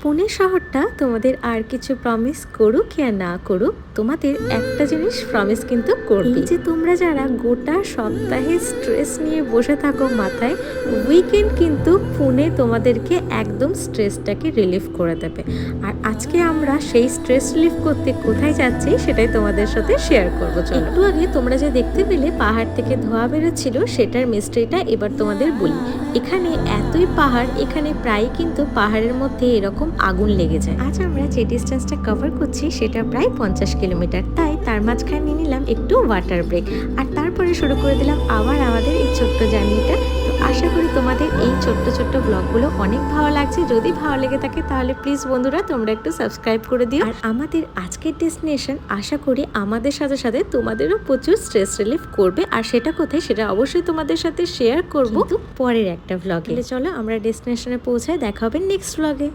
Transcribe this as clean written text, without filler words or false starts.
পুনে শহরটা তোমাদের আর কিছু প্রমিস করুক या না করুক, তোমাদের একটা জিনিস প্রমিস কিন্তু করবে, যে তোমরা যারা গোটা সপ্তাহে স্ট্রেস নিয়ে বসে থাকো মাথায়, উইকেন্ড কিন্তু পুনে তোমাদেরকে একদম স্ট্রেসটাকে রিলিফ করে দেবে। আর আজকে আমরা সেই স্ট্রেস রিলিফ করতে কোথায় যাচ্ছি সেটাই তোমাদের সাথে শেয়ার করবো। চলো, একটু আগে তোমরা যে দেখতে পেলে পাহাড় থেকে ধোঁয়া বেরোচ্ছিল, সেটার মিস্ট্রিটা এবার তোমাদের বলি। এখানে এতই পাহাড়, এখানে প্রায় কিন্তু পাহাড়ের মধ্যে এরকম আগুন লেগে যায়। আজ আমরা যে ডিস্টেন্সটা কভার করছি সেটা প্রায় 50 কিলোমিটার, তাই তার মাঝখানে নিয়ে নিলাম একটু ওয়াটার ব্রেক, আর তারপরে শুরু করে দিলাম আবার আমাদের এই ছোট্ট জার্নিটা। তো আশা করি তোমাদের এই ছোট্ট ছোট্ট ব্লগগুলো অনেক ভালো লাগছে। যদি ভালো লেগে থাকে তাহলে প্লিজ বন্ধুরা তোমরা একটু সাবস্ক্রাইব করে দিও। আর আমাদের আজকের ডেস্টিনেশন আশা করি আমাদের সাথে সাথে তোমাদেরও প্রচুর স্ট্রেস রিলিফ করবে। আর সেটা কোথায় সেটা অবশ্যই তোমাদের সাথে শেয়ার করবো পরের একটা ব্লগে। চলো আমরা ডেস্টিনেশনে পৌঁছায় দেখা হবে নেক্সট ব্লগে।